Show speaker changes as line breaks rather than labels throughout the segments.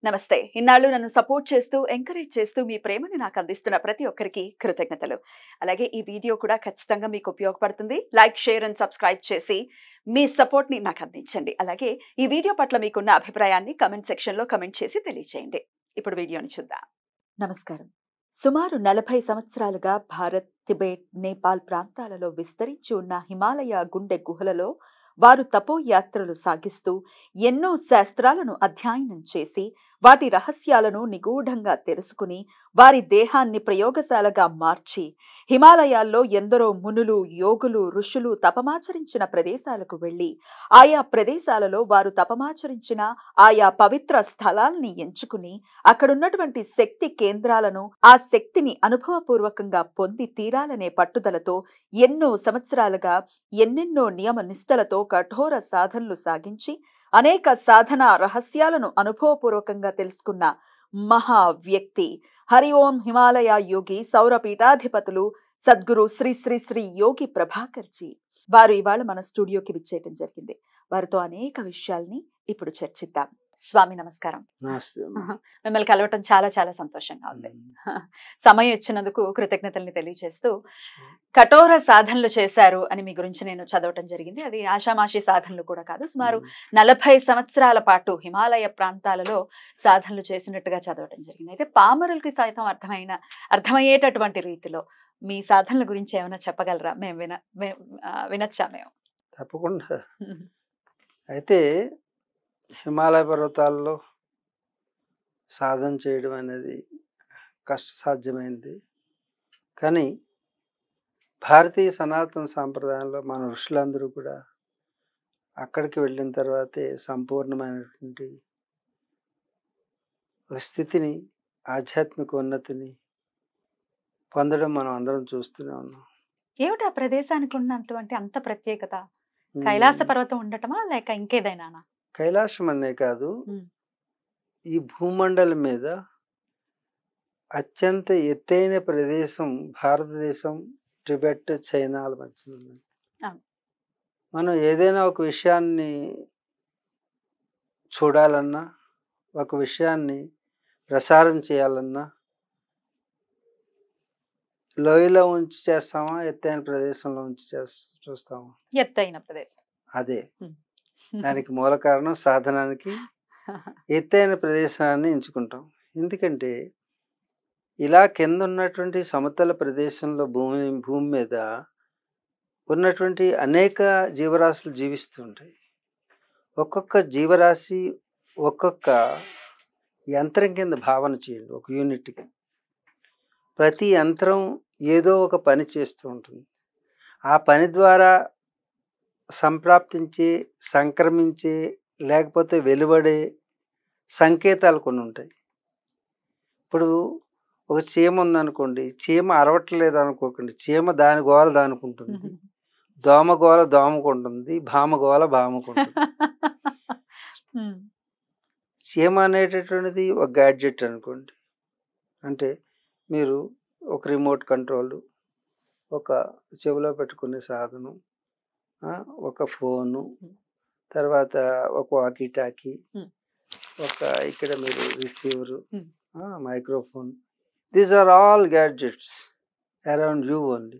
నమస్తే. ఇన్నాళ్ళు నన్ను సపోర్ట్ చేస్తూ, ఎంకరేజ్ చేస్తూ మీ ప్రేమని నాకు అందిస్తున్న ప్రతి ఒక్కరికి కృతజ్ఞతలు. అలాగే ఈ వీడియో కూడా ఖచ్చితంగా మీకు ఉపయోగపడుతుంది. లైక్, షేర్ అండ్ సబ్స్క్రైబ్ చేసి మీ సపోర్ట్‌ని నాకు అందించండి. అలాగే ఈ వీడియో పట్ల మీకున్న అభిప్రాయాన్ని కామెంట్ సెక్షన్‌లో కామెంట్ చేసి తెలియజేయండి. ఇప్పుడు వీడియోని చూద్దాం. నమస్కారం. సుమారు 40 సంవత్సరాలుగా భారత్, టిబెట్, నేపాల్ ప్రాంతాలలో విస్తరించి ఉన్న హిమాలయ గుండె గుహలలో వారు తపోయాత్రలు సాగిస్తూ ఎన్నో శాస్త్రాలను అధ్యయనం చేసి వాటి రహస్యాలను నిగూఢంగా తెలుసుకుని వారి దేహాన్ని ప్రయోగశాలగా మార్చి హిమాలయాల్లో ఎందరో మునులు, యోగులు, ఋషులు తపమాచరించిన ప్రదేశాలకు వెళ్లి ఆయా ప్రదేశాలలో వారు తపమాచరించిన ఆయా పవిత్ర స్థలాల్ని ఎంచుకుని అక్కడున్నటువంటి శక్తి కేంద్రాలను, ఆ శక్తిని అనుభవపూర్వకంగా పొంది తీరాలనే పట్టుదలతో ఎన్నో సంవత్సరాలుగా ఎన్నెన్నో నియమ నిష్టలతో కఠోర సాధనలు సాగించి అనేక సాధన రహస్యాలను అనుభవపూర్వకంగా తెలుసుకున్న మహా వ్యక్తి హరి ఓం హిమాలయ యోగి సౌర పీఠాధిపతులు సద్గురు శ్రీ శ్రీ శ్రీ యోగి ప్రభాకర్ జీ. వారు ఇవాళ మన స్టూడియోకి విచ్చేయటం జరిగింది. వారితో అనేక విషయాల్ని ఇప్పుడు చర్చిద్దాం. స్వామి నమస్కారం. మిమ్మల్ని కలవటం చాలా చాలా సంతోషంగా ఉంది. సమయం ఇచ్చినందుకు కృతజ్ఞతల్ని తెలియజేస్తూ, కఠోర సాధనలు చేశారు అని మీ గురించి నేను చదవటం జరిగింది. అది ఆషామాషి సాధనలు కూడా కాదు. సుమారు 40 సంవత్సరాల పాటు హిమాలయ ప్రాంతాలలో సాధనలు చేసినట్టుగా చదవటం జరిగింది. అయితే పామరులకి సైతం అర్థమయ్యేటటువంటి రీతిలో మీ సాధనల గురించి ఏమైనా చెప్పగలరా? మేము వినొచ్చా? మేము
తప్పకుండా. అయితే హిమాలయ పర్వతాల్లో సాధన చేయడం అనేది కష్టసాధ్యమైంది. కానీ భారతీయ సనాతన సాంప్రదాయంలో మన ఋషులందరూ కూడా అక్కడికి వెళ్ళిన తర్వాతే సంపూర్ణమైనటువంటి ఒక స్థితిని, ఆధ్యాత్మిక ఉన్నతిని పొందడం మనం అందరం చూస్తూనే ఉన్నాం.
ఏమిటి ఆ ప్రదేశానికి ఉన్నటువంటి అంత ప్రత్యేకత? కైలాస పర్వతం ఉండటమా లేక ఇంకేదైనా?
కైలాసం అనే కాదు, ఈ భూమండలం మీద అత్యంత ఎత్తైన ప్రదేశం భారతదేశం, టిబెట్, చైనాల మధ్య ఉంది. మనం ఏదైనా ఒక విషయాన్ని చూడాలన్నా, ఒక విషయాన్ని ప్రసారం చేయాలన్నా లోయలో ఉంచి చేస్తామా, ఎత్తైన ప్రదేశంలో ఉంచి చూస్తామా?
ఎత్తైన ప్రదేశం.
అదే దానికి మూల కారణం. సాధనానికి ఎత్తైన ప్రదేశాన్ని ఎంచుకుంటాం. ఎందుకంటే ఇలా కింద ఉన్నటువంటి సమతల ప్రదేశంలో భూమి మీద ఉన్నటువంటి అనేక జీవరాశులు జీవిస్తూ ఉంటాయి. ఒక్కొక్క జీవరాశి ఒక్కొక్క యంత్రం కింద భావన చేయండి. ఒక యూనిట్కి ప్రతి యంత్రం ఏదో ఒక పని చేస్తూ ఉంటుంది. ఆ పని ద్వారా సంప్రాప్తించే, సంక్రమించే, లేకపోతే వెలువడే సంకేతాలు కొన్ని ఉంటాయి. ఇప్పుడు ఒక చీమ ఉందనుకోండి, చీమ అరవట్లేదు అనుకోకండి, చీమ దాని గోల దానుకుంటుంది, దోమ గోల దోమకుంటుంది, భామ గోల భామకుంటుంది. చీమ అనేటటువంటిది ఒక గ్యాడ్జెట్ అనుకోండి. అంటే మీరు ఒక రిమోట్ కంట్రోల్, ఒక చెవిలో పెట్టుకునే సాధనం, ఒక ఫోను, తర్వాత ఒక వాకీ టాకీ, ఒక ఇక్కడ మీరు receiver, microphone. These are all gadgets around you only.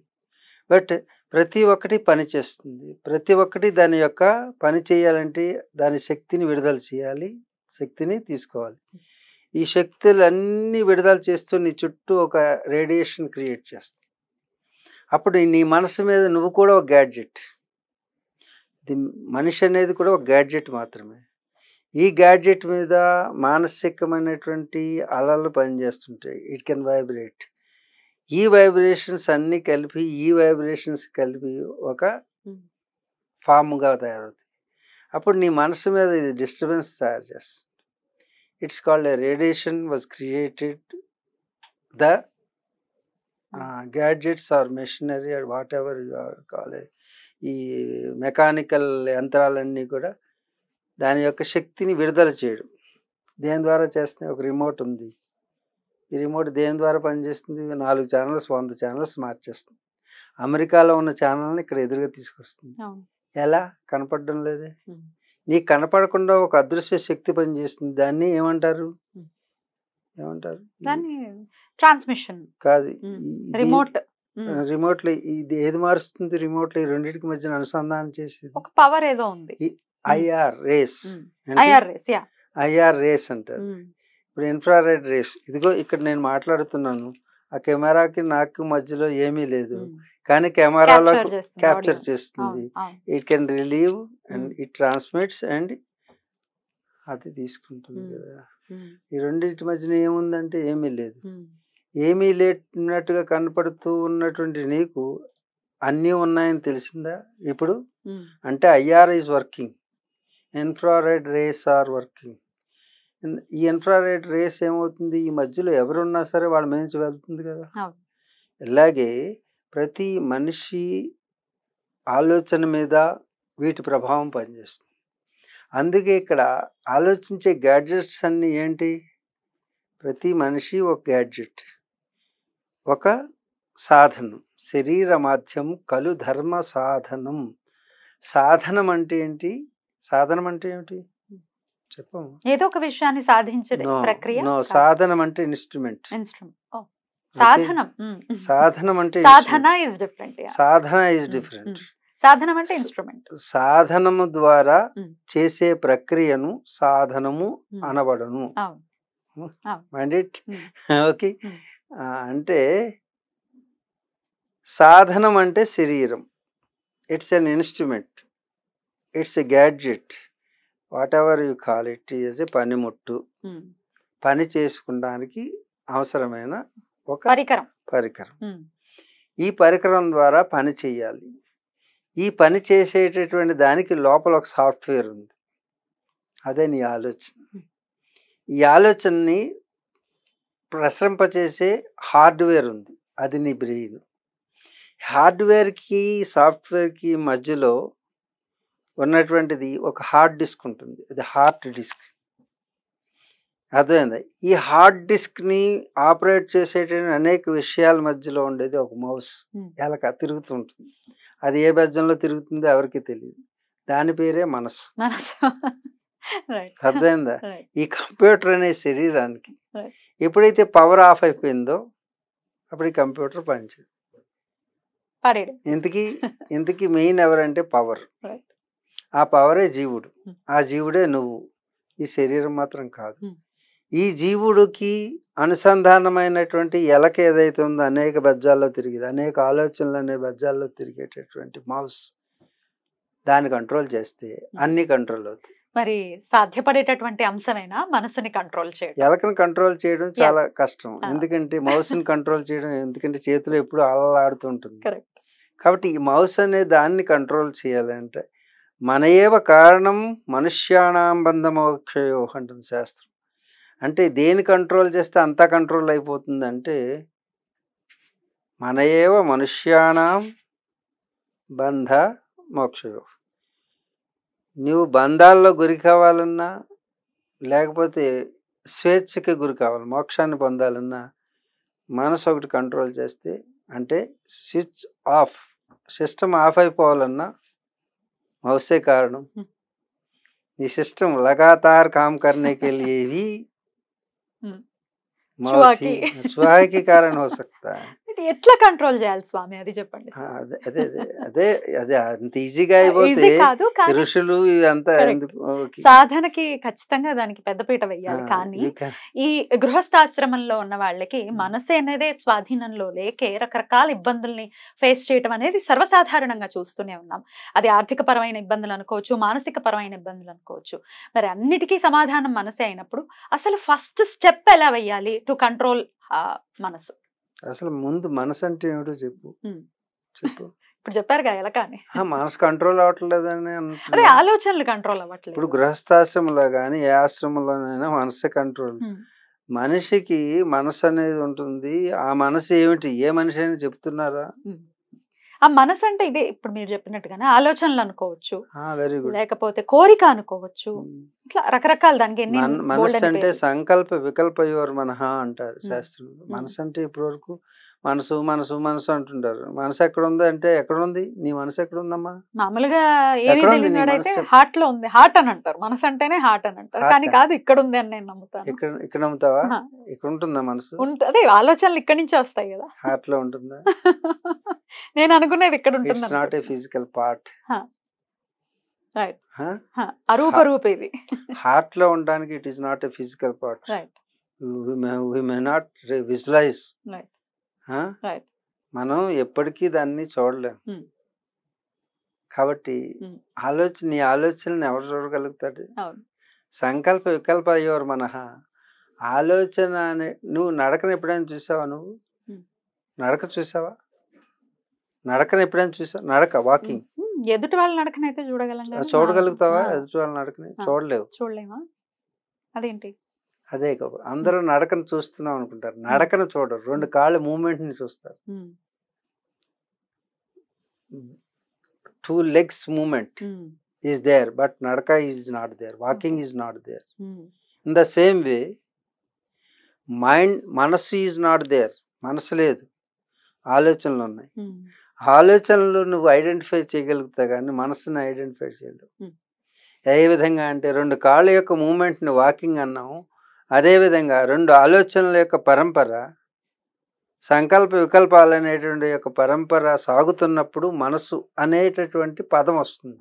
But ప్రతి ఒక్కటి పని చేస్తుంది. ప్రతి ఒక్కటి దాని యొక్క పని చేయాలంటే దాని శక్తిని విడుదల చేయాలి, శక్తిని తీసుకోవాలి. ఈ శక్తులన్నీ విడుదల చేస్తూ నీ చుట్టూ ఒక రేడియేషన్ క్రియేట్ చేస్తుంది. అప్పుడు నీ మనసు మీద నువ్వు కూడా ఒక గ్యాడ్జెట్. మనిషి అనేది కూడా ఒక గ్యాడ్జెట్ మాత్రమే. ఈ గ్యాడ్జెట్ మీద మానసికమైనటువంటి అలలు పనిచేస్తుంటాయి. It can vibrate. ఈ వైబ్రేషన్స్ అన్నీ కలిపి, ఈ వైబ్రేషన్స్ కలిపి ఒక ఫామ్గా తయారవుతాయి. అప్పుడు నీ మనసు మీద ఇది డిస్టర్బెన్స్ తయారు చేస్తుంది. It's called a radiation was created. The gadgets are machinery or whatever you are call, ఈ మెకానికల్ యంత్రాలన్నీ కూడా దాని యొక్క శక్తిని విడుదల చేయడం. దేని ద్వారా చేస్తున్నాయి? ఒక రిమోట్ ఉంది. ఈ రిమోట్ దేని ద్వారా పనిచేస్తుంది? 4 ఛానల్స్ 100 ఛానల్స్ మార్చేస్తుంది. అమెరికాలో ఉన్న ఛానల్ని ఇక్కడ ఎదురుగా తీసుకొస్తుంది. ఎలా? కనపడడం లేదే. నీకు కనపడకుండా ఒక అదృశ్య శక్తి పనిచేస్తుంది. దాన్ని ఏమంటారు? ఏమంటారు?
దాన్ని ట్రాన్స్మిషన్
కాదు,
రిమోట్.
రిమోట్లో ఇది ఏది మారుస్తుంది? రిమోట్లో ఈ రెండింటికి మధ్యన అనుసంధానం చేసేది
ఒక పవర్ ఏదో ఉంది.
IR race.
IR race, yeah,
IR race అంటారు. ఇప్పుడు ఇన్ఫ్రారెడ్ రేస్, ఇదిగో ఇక్కడ నేను మాట్లాడుతున్నాను, ఆ కెమెరాకి నాకు మధ్యలో ఏమీ లేదు, కానీ కెమెరాలో క్యాప్చర్ చేస్తుంది. It can relieve and it transmits and అది తీసుకుంటుంది కదా. ఈ రెండింటి మధ్యన ఏముందంటే ఏమీ లేదు. ఏమీ లేనట్టుగా కనపడుతూ ఉన్నటువంటి నీకు అన్నీ ఉన్నాయని తెలిసిందా ఇప్పుడు? అంటే IR is working, infrared rays are working. ఈ ఇన్ఫ్రారెడ్ రేస్ ఏమవుతుంది? ఈ మధ్యలో ఎవరున్నా సరే వాళ్ళ మీద వెళ్తుంది కదా. ఇలాగే ప్రతి మనిషి ఆలోచన మీద వీటి ప్రభావం పనిచేస్తుంది. అందుకే ఇక్కడ ఆలోచించే గ్యాడ్జెట్స్ అన్నీ ఏంటి? ప్రతి మనిషి ఒక గ్యాడ్జెట్, ఒక సాధనం. శరీర మాధ్యం కలు ధర్మ సాధనం. సాధనం అంటే ఏంటి? సాధనం అంటే ఏమిటి చెప్పము.
ఏదో ఒక విషయాన్ని సాధించే ప్రక్రియ.
సాధనం అంటే ఇన్స్ట్రుమెంట్.
సాధనం,
సాధనం అంటే
సాధన ఇస్ డిఫరెంట్.
సాధన ఇస్ డిఫరెంట్.
సాధనం అంటే ఇన్స్ట్రుమెంట్.
సాధనము ద్వారా చేసే ప్రక్రియను సాధనము అనబడను. ఓకే. అంటే సాధనం అంటే శరీరం, it's an instrument, it's a gadget, what ever you call it, is a పనిముట్టు. పని చేసుకోవడానికి అవసరమైన ఒక పరికరం. ఈ పరికరం ద్వారా పని చేయాలి. ఈ పని చేసేటటువంటి దానికి లోపల ఒక సాఫ్ట్వేర్ ఉంది, అదే నీ ఆలోచన. ఈ ఆలోచనని ప్రసరింపచేసే హార్డ్వేర్ ఉంది, అది నీ బ్రెయిన్. హార్డ్వేర్కి సాఫ్ట్వేర్కి మధ్యలో ఉన్నటువంటిది ఒక హార్డ్ డిస్క్ ఉంటుంది, అది హార్డ్ డిస్క్. అర్థమైందా? ఈ హార్డ్ డిస్క్ని ఆపరేట్ చేసేటువంటి అనేక విషయాల మధ్యలో ఉండేది ఒక మౌస్, ఎలక తిరుగుతూ ఉంటుంది. అది ఏ బెజ్జంలో తిరుగుతుందో ఎవరికి తెలియదు, దాని పేరే మనసు. అర్థమైందా? ఈ కంప్యూటర్ అనే శరీరానికి ఎప్పుడైతే పవర్ ఆఫ్ అయిపోయిందో అప్పుడు ఈ కంప్యూటర్ పనిచేయదు. ఇంతకీ మెయిన్ ఎవరంటే పవర్. ఆ పవరే జీవుడు, ఆ జీవుడే నువ్వు, ఈ శరీరం మాత్రం కాదు. ఈ జీవుడికి అనుసంధానమైనటువంటి ఎలక ఏదైతే ఉందో అనేక బెజ్జాల్లో తిరిగేది, అనేక ఆలోచనలు అనే బెజ్జాల్లో తిరిగేటటువంటి మౌస్, దాన్ని కంట్రోల్ చేస్తే అన్ని కంట్రోల్ అవుతాయి.
మరి సాధ్యపడేటటువంటి అంశమేనా మనసుని కంట్రోల్ చేయడం?
ఎలకను కంట్రోల్ చేయడం చాలా కష్టం, ఎందుకంటే మౌస్ని కంట్రోల్ చేయడం, ఎందుకంటే చేతిలో ఎప్పుడు అలలాడుతూ ఉంటుంది. కాబట్టి ఈ మౌస్ అనే దాన్ని కంట్రోల్ చేయాలంటే మన ఏవ కారణం మనుష్యాణం బంధమోక్షయో అంటుంది శాస్త్రం. అంటే దేని కంట్రోల్ చేస్తే అంతా కంట్రోల్ అయిపోతుంది అంటే మన ఏవ మనుష్యాణం బంధ మోక్షయో. నువ్వు బంధాల్లో గురి కావాలన్నా లేకపోతే స్వేచ్ఛకి గురి కావాలి, మోక్షాన్ని పొందాలన్నా మనసు ఒకటి కంట్రోల్ చేస్తే, అంటే స్విచ్ ఆఫ్, సిస్టమ్ ఆఫ్ అయిపోవాలన్నా మౌసే కారణం. ये सिस्टम लगातार काम करने के लिए भी मौस ही चूहा के कारण हो सकता है.
ఎట్లా కంట్రోల్ చేయాలి స్వామి, అది చెప్పండి.
అదే అదే అదే అదే అంత ఈజీగా అయిపోతే ఋషులు ఇదంతా
సాధనకి ఖచ్చితంగా దానికి పెద్దపీట వెయ్యాలి. కానీ ఈ గృహస్థాశ్రమంలో ఉన్న వాళ్ళకి మనసు అనేది స్వాధీనంలో లేకే రకరకాల ఇబ్బందుల్ని ఫేస్ చేయడం అనేది సర్వసాధారణంగా చూస్తూనే ఉన్నాం. అది ఆర్థిక పరమైన ఇబ్బందులు అనుకోవచ్చు, మానసిక పరమైన ఇబ్బందులు అనుకోవచ్చు. మరి అన్నిటికీ సమాధానం మనసే అయినప్పుడు అసలు ఫస్ట్ స్టెప్ ఎలా వెయ్యాలి టు కంట్రోల్ మనసు?
అసలు ముందు మనసు అంటే ఏమిటో చెప్పు.
ఇప్పుడు చెప్పారు కదా ఎలా కానీ
మనసు కంట్రోల్ అవ్వట్లేదని,
అదే ఆలోచనలు కంట్రోల్ అవ్వట్లేదు.
ఇప్పుడు గృహస్థాశ్రమంలో కానీ ఏ ఆశ్రమంలోనైనా మనసే కంట్రోల్. మనిషికి మనసు అనేది ఉంటుంది. ఆ మనసు ఏమిటి, ఏ మనిషి అయినా చెప్తున్నారా?
ఆ మనసు అంటే ఇదే ఇప్పుడు మీరు చెప్పినట్టుగానే ఆలోచనలు అనుకోవచ్చు,
వెరీ గుడ్,
లేకపోతే కోరిక అనుకోవచ్చు, ఇట్లా రకరకాల దానికి ఎన్ని
మనస్సు
బోల్డ్ అని
అంటే
పేర్లు.
సంకల్ప వికల్పయోర్ మనః అంటారు
ఉమ్,
శాస్త్రంలో.
ఉమ్,
మనసు అంటే ఇప్పటి వరకు మనసు మనసు మనసు అంటుంటారు. మనసు ఎక్కడ ఉంది అంటే ఎక్కడ ఉంది? నీ మనసు ఎక్కడ ఉందమ్మా?
మామూలుగా ఏమీ
ఎక్కడ ఉంది
తెలియని
నీ
వాడైతే
మనసు?
హార్ట్ లో ఉంది, హార్ట్ అని అంటారు, మనసు అంటేనే హార్ట్ అని అంటారు, కానీ
హార్ట్
కాదు ఇక్కడ ఉంది అని నేను నమ్ముతాను.
ఇక్కడ ఇక్కడ నమ్ముతావా?
ఆహా.
ఇక్కడ ఉంటుందా మనసు?
అదే ఆలోచనలు ఇక్కడి నుంచే వస్తాయి కదా.
హార్ట్ లో ఉంటుందా?
నేను అనుకునేది ఇక్కడ ఉంటుంది
it's not a physical part.
Right. అరూప రూప ఇది.
హార్ట్ లో ఉండడానికి it is not a physical part.
Right.
We may not visualise.
Right. Right.
మనం ఎప్పటికీ దాన్ని చూడలేం.
Hmm.
కాబట్టి
Hmm.
నీ ఆలోచనని ఎవరు చూడగలుగుతాడు?
అవును.
సంకల్ప వికల్ప అయ్యోర్ మనః. ఆలోచన అనే నువ్వు నడకను ఎప్పుడైనా చూసావా? నువ్వు నడక చూసావా? నడకను ఎప్పుడైనా చూసావా? నడక వాకింగ్
ఎదుటి వాళ్ళ నడకనైతే చూడగలం కానీ
చూడగలుగుతావా?
ఆ.
ఎదుటి వాళ్ళ నడకని
ఆ.
చూడలేవు.
చూడలేమా? అదేంటి?
అదే కదా, అందరూ నడకను చూస్తున్నాం అనుకుంటారు, నడకను చూడరు, రెండు కాళ్ళ మూమెంట్ ని చూస్తారు.
ఉమ్,
2 legs movement
um,
is there, but nadaka is not there, walking is not there.
Um,
In the same way, మనస్సు ఈజ్ నాట్ దేర్, మనసు లేదు, ఆలోచనలు ఉన్నాయి.
ఉమ్,
ఆలోచనలు నువ్వు ఐడెంటిఫై చేయగలుగుతావు కానీ మనస్సుని ఐడెంటిఫై చేయలేవు.
Hmm.
ఏ విధంగా అంటే రెండు కాళ్ళ యొక్క మూమెంట్ని వాకింగ్ అన్నాము, అదేవిధంగా రెండు ఆలోచనల యొక్క పరంపర, సంకల్ప వికల్పాలు అనేటువంటి యొక్క పరంపర సాగుతున్నప్పుడు మనసు అనేటటువంటి పదం వస్తుంది.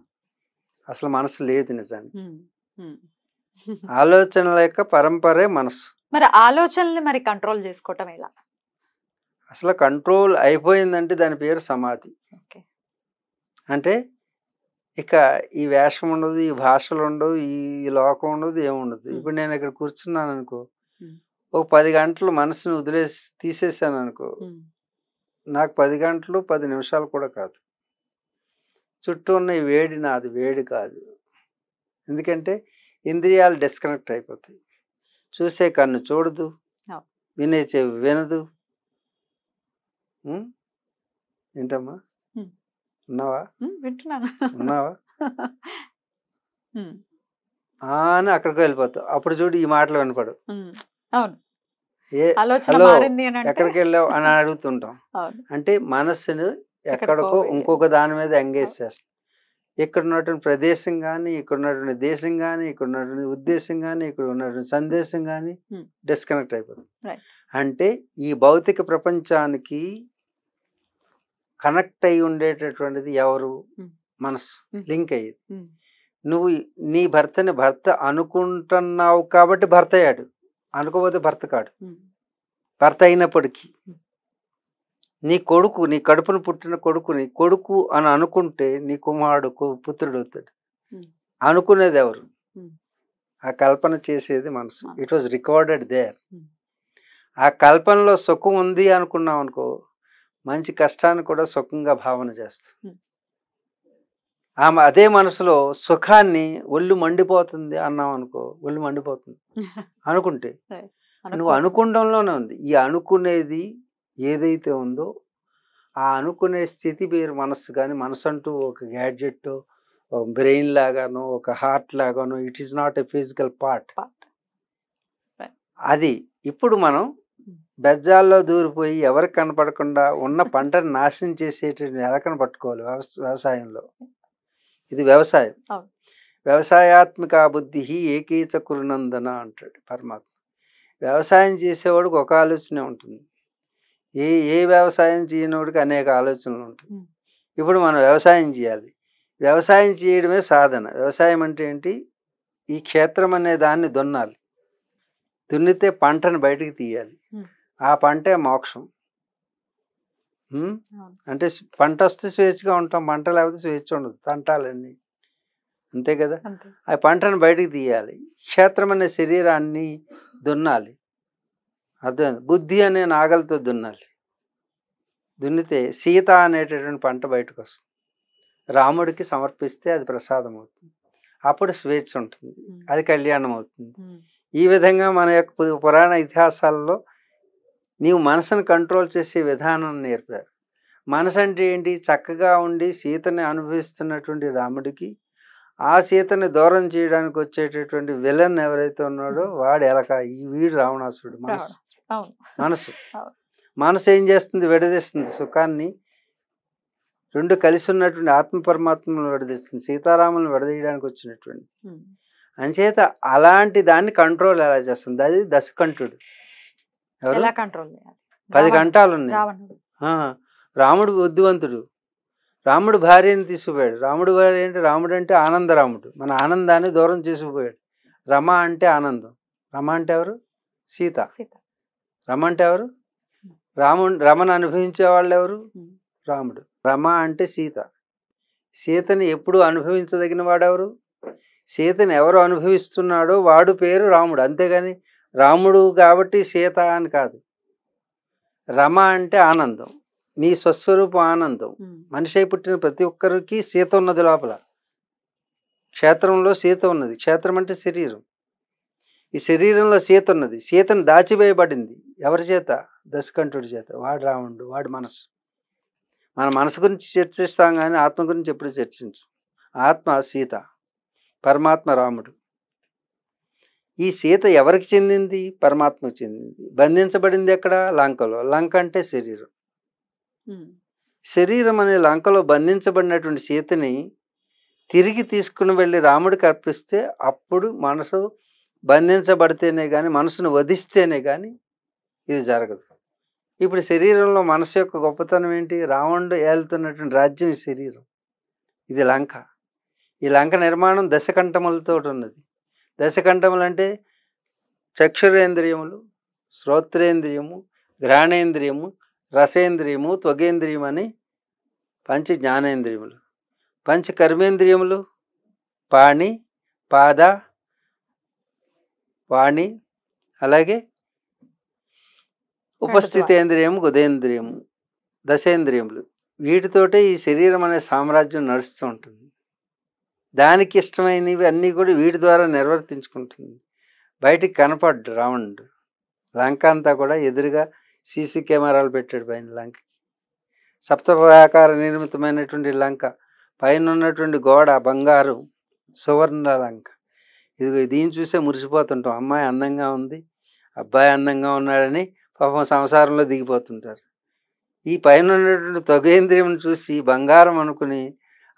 అసలు మనసు లేదు నిజానికి.
ఉమ్, ఉమ్.
ఆలోచనల యొక్క పరంపరే మనసు.
మరి ఆలోచనల్ని మరి కంట్రోల్ చేసుకోవటం ఎలా?
అసలు కంట్రోల్ అయిపోయిందంటే దాని పేరు సమాధి.
ఓకే.
అంటే ఇక ఈ వేషం ఉండదు, ఈ భాషలు ఉండవు, ఈ లోకం ఉండదు, ఏముండదు. ఇప్పుడు నేను ఇక్కడ కూర్చున్నాను అనుకో, ఒక 10 గంటలు మనసుని తీసేసాను అనుకో, నాకు 10 గంటలు 10 నిమిషాలు కూడా కాదు. చుట్టూ ఉన్న ఈ వేడి నాది వేడి కాదు. ఎందుకంటే ఇంద్రియాలు డిస్కనెక్ట్ అయిపోతాయి. చూసే కన్ను చూడదు, వినే చెవి వినదు. ఏంటమ్మా, ఉన్నావా?
వింటున్నాను.
ఉన్నావా అని అక్కడికి వెళ్ళిపోతావు. అప్పుడు చూడు ఈ మాటలు వినపడు.
అవును.
హలో ఎక్కడికి వెళ్ళావు అని అడుగుతుంటాం. అంటే మనస్సును ఎక్కడికో ఇంకొక దాని మీద ఎంగేజ్ చేస్తాం. ఇక్కడ ఉన్నటువంటి ప్రదేశం కానీ, ఇక్కడ ఉన్నటువంటి దేశం కానీ, ఇక్కడ ఉన్నటువంటి ఉద్దేశం కానీ, ఇక్కడ ఉన్నటువంటి సందేశం కానీ డిస్కనెక్ట్ అయిపోతుంది. అంటే ఈ భౌతిక ప్రపంచానికి కనెక్ట్ అయి ఉండేటటువంటిది ఎవరు? మనసు. లింక్ అయ్యేది. నువ్వు నీ భర్తని భర్త అనుకుంటున్నావు కాబట్టి భర్త అయ్యాడు, అనుకోకపోతే భర్త కాడు. భర్త అయినప్పటికీ నీ కొడుకు, నీ కడుపును పుట్టిన కొడుకుని కొడుకు అని అనుకుంటే నీ కుమారుడు పుత్రుడు అవుతాడు. అనుకునేది ఎవరు? ఆ కల్పన చేసేది మనసు. It was recorded there. ఆ కల్పనలో సుఖం ఉంది అనుకున్నాం అనుకో, మంచి కష్టాన్ని కూడా సుఖంగా భావన చేస్తాం. అదే మనసులో సుఖాన్ని ఒళ్ళు మండిపోతుంది అన్నాం అనుకో, ఒళ్ళు మండిపోతుంది. అనుకుంటే నువ్వు అనుకోవడంలోనే ఉంది. ఈ అనుకునేది ఏదైతే ఉందో ఆ అనుకునే స్థితి పేరు మనస్సు. కానీ మనసు అంటూ ఒక గ్యాడ్జెట్, ఒక బ్రెయిన్ లాగానో, ఒక హార్ట్ లాగానో, it is not a physical part. అది ఇప్పుడు మనం బెజ్జాల్లో దూరిపోయి ఎవరికి కనపడకుండా ఉన్న పంటను నాశనం చేసేటువంటి ఎలకను పట్టుకోవాలి వ్యవసాయంలో. ఇది వ్యవసాయం. వ్యవసాయాత్మిక బుద్ధి ఏకీచ కురునందన అంటాడు పరమాత్మ. వ్యవసాయం చేసేవాడికి ఒక ఆలోచనే ఉంటుంది, ఏ వ్యవసాయం చేయనివాడికి అనేక ఆలోచనలు ఉంటాయి. ఇప్పుడు మనం వ్యవసాయం చేయాలి. వ్యవసాయం చేయడమే సాధన. వ్యవసాయం అంటే ఏంటి? ఈ క్షేత్రం అనే దాన్ని దున్నాలి. దున్నితే పంటను బయటికి తీయాలి. ఆ పంటే మోక్షం. అంటే పంట వస్తే స్వేచ్ఛగా ఉంటాం, పంట లేకపోతే స్వేచ్ఛ ఉండదు, తంటాలన్నీ. అంతే కదా. ఆ పంటను బయటికి తీయాలి. క్షేత్రం అనే శరీరాన్ని దున్నాలి. అదే బుద్ధి అనే నాగలతో దున్నాలి. దున్నితే సీత అనేటటువంటి పంట బయటకు వస్తుంది. రాముడికి సమర్పిస్తే అది ప్రసాదం అవుతుంది. అప్పుడు స్వేచ్ఛ ఉంటుంది, అది కళ్యాణం అవుతుంది. ఈ విధంగా మన యొక్క పురాణ ఇతిహాసాలలో నీవు మనసును కంట్రోల్ చేసే విధానం నేర్పారు. మనసు అంటే ఏంటి? చక్కగా ఉండి సీతని అనుభవిస్తున్నటువంటి రాముడికి ఆ సీతని దూరం చేయడానికి వచ్చేటటువంటి విలన్ ఎవరైతే ఉన్నాడో వాడు ఎలక, ఈ వీడు రావణాసురుడు. మనసు
అవును.
మనసు
అవును.
మనసు ఏం చేస్తుంది? విడదీస్తుంది సుఖాన్ని. రెండు కలిసి ఉన్నటువంటి ఆత్మ పరమాత్మను విడదీస్తుంది. సీతారాములను విడదీయడానికి వచ్చినటువంటి అంచేత అలాంటి దాన్ని కంట్రోల్ ఎలా చేస్తుంది? అది దశకంఠుడు. ఎవరు?
ఎలా కంట్రోల్ చేయాలి?
10 గంటాలు ఉన్నాయి.
రావణుడు.
రాముడు బుద్ధివంతుడు. రాముడు భార్యని తీసుకుపోయాడు. రాముడు భార్య ఏంటి? రాముడు అంటే ఆనందరాముడు. మన ఆనందాన్ని దూరం చేసుకుపోయాడు. రమ అంటే ఆనందం. రమ అంటే ఎవరు? సీత.
సీత.
రమ అంటే ఎవరు? రమను అనుభవించే వాళ్ళు ఎవరు? రాముడు. రమ అంటే సీత. సీతని ఎప్పుడు అనుభవించదగిన వాడెవరు? సీతని ఎవరు అనుభవిస్తున్నాడో వాడు పేరు రాముడు. అంతేగాని రాముడు కాబట్టి సీత అని కాదు. రమ అంటే ఆనందం. నీ స్వస్వరూపం ఆనందం. మనిషి అయి పుట్టిన ప్రతి ఒక్కరికి సీత ఉన్నది లోపల. క్షేత్రంలో సీత ఉన్నది. క్షేత్రం అంటే శరీరం. ఈ శరీరంలో సీత ఉన్నది. సీతను దాచివేయబడింది. ఎవరి చేత? దశకంఠుడి చేత. వాడు రావణుడు. వాడు మనసు. మన మనసు గురించి చర్చిస్తాం కానీ ఆత్మ గురించి ఎప్పుడు చర్చించు. ఆత్మ సీత, పరమాత్మ రాముడు. ఈ సీత ఎవరికి చెందింది? పరమాత్మకు చెందింది. బంధించబడింది ఎక్కడ? లంకలో. లంక అంటే శరీరం. శరీరం అనే లంకలో బంధించబడినటువంటి సీతని తిరిగి తీసుకుని వెళ్ళి రాముడికి అర్పిస్తే అప్పుడు మనసు బంధించబడితేనే కానీ, మనసును వధిస్తేనే కానీ ఇది జరగదు. ఇప్పుడు శరీరంలో మనసు యొక్క గొప్పతనం ఏంటి? రావణుడు ఏలుతున్నటువంటి రాజ్యం ఈ శరీరం. ఇది లంక. ఈ లంక నిర్మాణం దశకంఠములతో ఉన్నది. దశకంఠములు అంటే చక్షురేంద్రియములు, శ్రోత్రేంద్రియము, ఘ్రాణేంద్రియము, రసేంద్రియము, త్వగేంద్రియం అని పంచ జ్ఞానేంద్రియములు. పంచ కర్మేంద్రియములు పాణి, పాద, వాణి, అలాగే ఉపస్థితేంద్రియము, గుదేంద్రియము, దశేంద్రియములు. వీటితోటే ఈ శరీరం అనే సామ్రాజ్యం నడుస్తూ ఉంటుంది. దానికి ఇష్టమైనవి అన్నీ కూడా వీటి ద్వారా నిర్వర్తించుకుంటుంది. బయటికి కనపడ్డు రావణుడు. లంక అంతా కూడా ఎదురుగా సీసీ కెమెరాలు పెట్టాడు పైన లంకకి. సప్తప్రాకార నిర్మితమైనటువంటి లంక. పైన ఉన్నటువంటి గోడ బంగారు సువర్ణ లంక. ఇది దీన్ని చూసే మురిసిపోతుంటాం. అమ్మాయి అందంగా ఉంది, అబ్బాయి అందంగా ఉన్నాడని పాపం సంసారంలో దిగిపోతుంటారు. ఈ పైన ఉన్నటువంటి త్వగేంద్రియం చూసి బంగారం అనుకుని,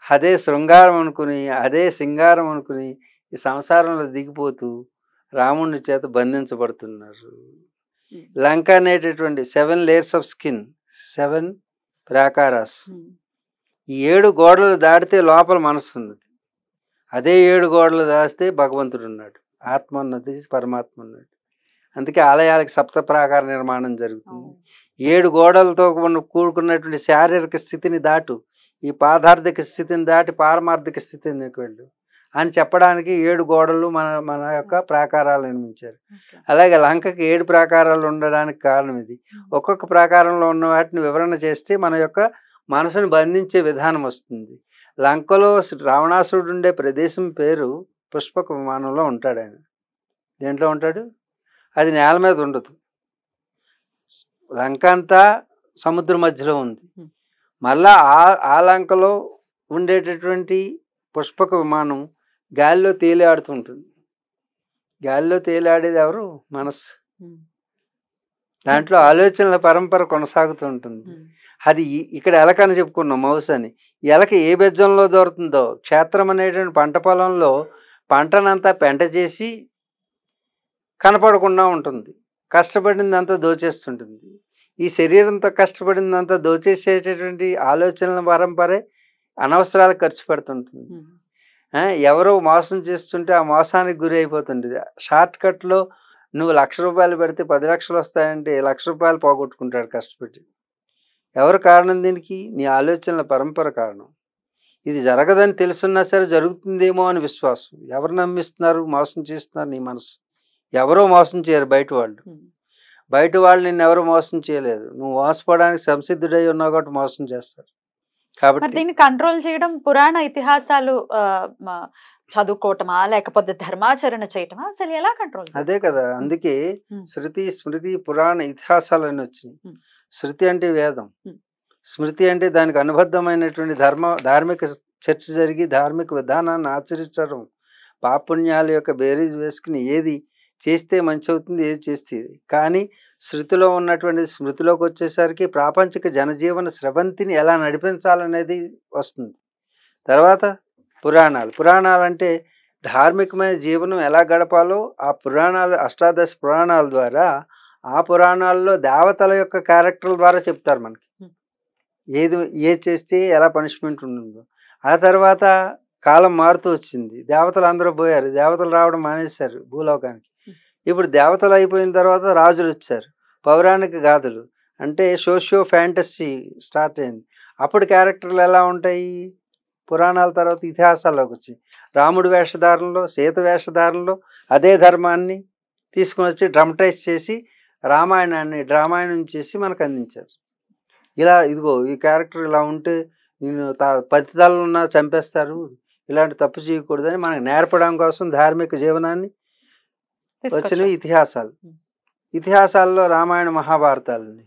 అదే శృంగారం అనుకుని, అదే సింగారం అనుకుని ఈ సంసారంలో దిగిపోతూ రాముని చేత బంధించబడుతున్నారు. లంక అనేటటువంటి 7 layers ఆఫ్ స్కిన్, 7 ప్రాకారాస్. ఈ 7 గోడలు దాటితే లోపల మనసు ఉన్నది. అదే 7 గోడలు దాస్తే భగవంతుడు ఉన్నాడు. ఆత్మ ఉన్నది, పరమాత్మ ఉన్నాడు. అందుకే ఆలయాలకి సప్త ప్రాకార నిర్మాణం జరుగుతుంది. 7 గోడలతో కూడుకున్నటువంటి శారీరక స్థితిని దాటు, ఈ పాదార్థిక స్థితిని దాటి పారమార్థిక స్థితిని వెళ్ళు అని చెప్పడానికి 7 గోడలు మన యొక్క ప్రాకారాలు నిర్మించారు. అలాగే లంకకి 7 ప్రాకారాలు ఉండడానికి కారణం ఇది. ఒక్కొక్క ప్రాకారంలో ఉన్న వాటిని వివరణ చేస్తే మన యొక్క మనసును బంధించే విధానం వస్తుంది. లంకలో రావణాసురుడు ఉండే ప్రదేశం పేరు పుష్పక విమానంలో ఉంటాడు. ఆయన దేంట్లో ఉంటాడు? అది నేల మీద ఉండదు. లంక అంతా సముద్ర మధ్యలో ఉంది. మళ్ళా ఆ లంకలో ఉండేటటువంటి పుష్పక విమానం గాలిలో తేలియాడుతుంటుంది. గాలిలో తేలియాడేది ఎవరు? మనస్సు. దాంట్లో ఆలోచనల పరంపర కొనసాగుతూ ఉంటుంది. అది ఇక్కడ ఎలక అని చెప్పుకున్నాం, మౌస్ అని. ఎలక ఏ బెజ్జంలో దొరుకుతుందో, క్షేత్రం అనేటువంటి పంట పొలంలో పంటనంతా పెంట చేసి కనపడకుండా ఉంటుంది. కష్టపడిందంతా దోచేస్తుంటుంది. ఈ శరీరంతో కష్టపడిందంతా దోచేసేటటువంటి ఆలోచనల పరంపరే అనవసరాలకు ఖర్చు పెడుతుంటుంది. ఎవరో మోసం చేస్తుంటే ఆ మోసానికి గురి అయిపోతుంటుంది. షార్ట్ కట్లో నువ్వు 1,00,000 రూపాయలు పెడితే 10 లక్షలు వస్తాయంటే 1,00,000 రూపాయలు పోగొట్టుకుంటాడు కష్టపడి. ఎవరు కారణం దీనికి? నీ ఆలోచనల పరంపర కారణం. ఇది జరగదని తెలుసున్నా సరే జరుగుతుందేమో అని విశ్వాసం. ఎవరు నమ్మిస్తున్నారు? మోసం చేస్తున్నారు నీ మనసు. ఎవరో మోసం చేయరు బయట వాళ్ళు. బయట వాళ్ళు నిన్ను ఎవరు మోసం చేయలేదు. నువ్వు మోసపోవడానికి సంసిద్ధుడై ఉన్నావు కాబట్టి మోసం చేస్తారు. కాబట్టి
దీన్ని కంట్రోల్ చేయడం పురాణ ఇతిహాసాలు చదువుకోవటమా లేకపోతే ధర్మాచరణ చేయటమా? అసలు ఎలా కంట్రోల్?
అదే కదా, అందుకే శృతి, స్మృతి, పురాణ ఇతిహాసాలని వచ్చినాయి. శృతి అంటే వేదం, స్మృతి అంటే దానికి అనుబద్ధమైనటువంటి ధార్మిక చర్చ జరిగి ధార్మిక విధానాన్ని ఆచరించడం, పాపుణ్యాల యొక్క బేరీజ్ వేసుకుని ఏది చేస్తే మంచి అవుతుంది, ఏది చేస్తే కానీ శృతిలో ఉన్నటువంటి స్మృతిలోకి వచ్చేసరికి ప్రాపంచిక జనజీవన స్రవంతిని ఎలా నడిపించాలనేది వస్తుంది. తర్వాత పురాణాలు అంటే ధార్మికమైన జీవనం ఎలా గడపాలో ఆ పురాణాలు, అష్టాదశ పురాణాల ద్వారా, ఆ పురాణాల్లో దేవతల యొక్క క్యారెక్టర్ల ద్వారా చెప్తారు మనకి ఏది చేస్తే ఎలా పనిష్మెంట్ ఉంటుందో. ఆ తర్వాత కాలం మారుతూ వచ్చింది, దేవతలు అందరూ పోయారు, దేవతలు రావడం మానేశారు భూలోకానికి. ఇప్పుడు దేవతలు అయిపోయిన తర్వాత రాజులు వచ్చారు, పౌరాణిక గాథలు అంటే సోషియో ఫ్యాంటసీ స్టార్ట్ అయింది. అప్పుడు క్యారెక్టర్లు ఎలా ఉంటాయి? పురాణాల తర్వాత ఇతిహాసాల్లోకి వచ్చి రాముడి వేషధారణలో, సీత వేషధారణలో అదే ధర్మాన్ని తీసుకుని వచ్చి డ్రమటైజ్ చేసి రామాయణాన్ని డ్రామాయణం చేసి మనకు అందించారు. ఇలా ఇదిగో ఈ క్యారెక్టర్ ఇలా ఉంటే నేను పతితలు ఉన్నా చంపేస్తారు, ఇలాంటి తప్పు చేయకూడదని మనకు నేర్పడం కోసం ధార్మిక జీవనాన్ని వచ్చినవి ఇతిహాసాల్లో రామాయణ మహాభారతాలని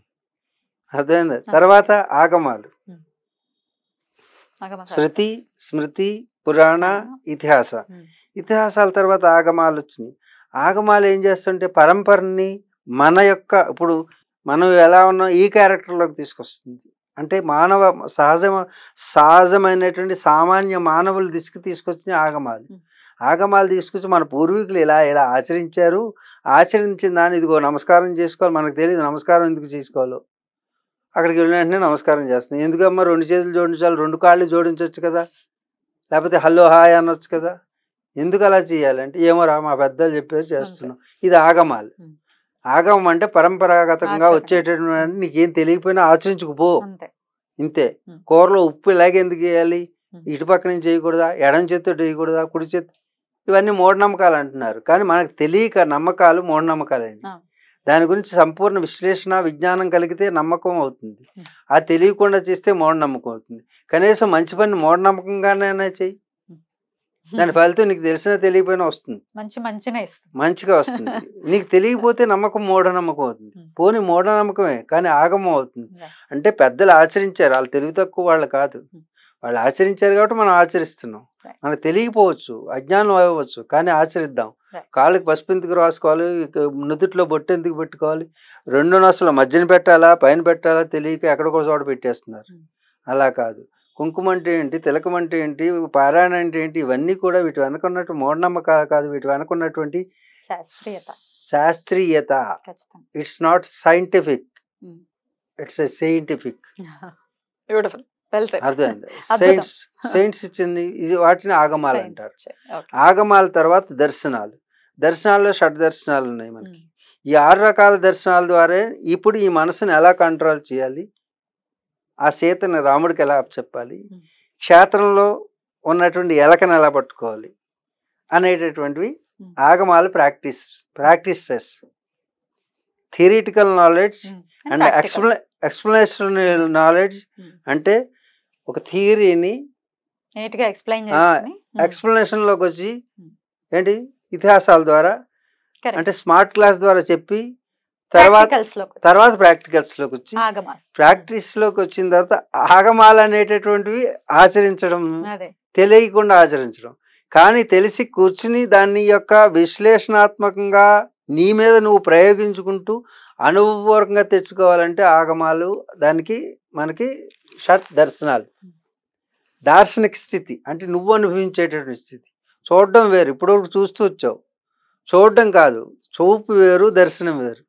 అర్థమైంది. తర్వాత ఆగమాలు, శృతి, స్మృతి, పురాణ, ఇతిహాసాల తర్వాత ఆగమాలు వచ్చినాయి. ఆగమాలు ఏం చేస్తుంటే పరంపరని మన యొక్క ఇప్పుడు మనం ఎలా ఉన్నాం ఈ క్యారెక్టర్లోకి తీసుకొస్తుంది. అంటే మానవ సహజమైనటువంటి సామాన్య మానవులు తీసుకొచ్చిన ఆగమాలు తీసుకొచ్చి మన పూర్వీకులు ఇలా ఆచరించారు, ఆచరించిన దాన్ని ఇదిగో నమస్కారం చేసుకోవాలి. మనకు తెలియదు నమస్కారం ఎందుకు చేసుకోవాలో, అక్కడికి వెళ్ళిన వెంటనే నమస్కారం చేస్తాం. ఎందుకమ్మా 2 చేతులు జోడించాలి, 2 కాళ్ళు జోడించవచ్చు కదా, లేకపోతే హలో హాయ్ అనొచ్చు కదా, ఎందుకు అలా చేయాలంటే ఏమో రా మా పెద్దలు చెప్పేది చేస్తున్నాం. ఇది ఆగమం అంటే పరంపరాగతంగా వచ్చేటటువంటి నీకేం తెలియకపోయినా ఆచరించుకుపో, ఇంతే. కూరలో ఉప్పు ఇలాగే ఎందుకు వేయాలి, ఇటు పక్క నుంచి చేయకూడదా, ఎడం చేత్తో వేయకూడదా, కుడి చేతి, ఇవన్నీ మూఢనమ్మకాలు అంటున్నారు. కానీ మనకు తెలియక నమ్మకాలు మూఢనమ్మకాలండి. దాని గురించి సంపూర్ణ విశ్లేషణ విజ్ఞానం కలిగితే నమ్మకం అవుతుంది, అది తెలియకుండా చేస్తే మూఢనమ్మకం అవుతుంది. కనీసం మంచి పని మూఢనమ్మకంగానే చెయ్యి, దాని ఫలితం నీకు తెలిసినా తెలియకపోయినా వస్తుంది, మంచిగా వస్తుంది. నీకు తెలియకపోతే నమ్మకం మూఢనమ్మకం అవుతుంది. పోనీ మూఢనమ్మకమే కానీ ఆగమం అవుతుంది. అంటే పెద్దలు ఆచరించారు, వాళ్ళు తెలివి తక్కువ వాళ్ళు కాదు, వాళ్ళు ఆచరించారు కాబట్టి మనం ఆచరిస్తున్నాం. మనకు తెలియకపోవచ్చు, అజ్ఞానం అవ్వచ్చు, కానీ ఆచరిద్దాం. కాళ్ళకి పసుపు ఎందుకు రాసుకోవాలి, నుదుట్లో బొట్టు ఎందుకు పెట్టుకోవాలి, 2 నొసలు మధ్యన పెట్టాలా పైన పెట్టాలా తెలియక ఎక్కడికో చోట పెట్టేస్తున్నారు. అలా కాదు. కుంకుమ అంటే ఏంటి, తిలకం అంటే ఏంటి, పారాయణ అంటే ఏంటి, ఇవన్నీ కూడా వీటి వెనకున్నట్టు మూఢనమ్మకాలు కాదు, వీటి వెనకున్నటువంటి శాస్త్రీయత. It's not scientific, it's scientific. అర్థమైంది. సైన్స్ ఇచ్చింది, ఇది వాటిని ఆగమాలు అంటారు. ఆగమాల తర్వాత దర్శనాల్లో షడ్దర్శనాలు ఉన్నాయి మనకి. ఈ 6 రకాల దర్శనాల ద్వారా ఇప్పుడు ఈ మనసుని ఎలా కంట్రోల్ చేయాలి, ఆ సీతని రాముడికి ఎలా చెప్పాలి, క్షేత్రంలో ఉన్నటువంటి ఎలకను ఎలా పట్టుకోవాలి అనేటటువంటివి ఆగమాలు practices. Theoretical knowledge and explanational knowledge అంటే ఒక థియరీని ఎక్స్ప్లెనేషన్లోకి వచ్చి ఏంటి ఇతిహాసాల ద్వారా అంటే స్మార్ట్ క్లాస్ ద్వారా చెప్పి తర్వాత ప్రాక్టికల్స్లోకి వచ్చి ప్రాక్టీస్లోకి వచ్చిన తర్వాత ఆగమాలు అనేటటువంటివి ఆచరించడం, తెలియకుండా ఆచరించడం. కానీ తెలిసి కూర్చుని దాని యొక్క విశ్లేషణాత్మకంగా నీ మీద నువ్వు ప్రయోగించుకుంటూ అనుభవపూర్వకంగా తెచ్చుకోవాలంటే ఆగమాలు. దానికి మనకి షట్ దర్శనాలు, దార్శనిక స్థితి అంటే నువ్వు అనుభవించేటటువంటి స్థితి. చూడడం వేరు, ఇప్పటివరకు చూస్తూ వచ్చావు, చూడడం కాదు, చూపు వేరు, దర్శనం వేరు.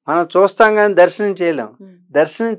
మనం చూస్తాం కానీ దర్శనం చేయలేం. దర్శనం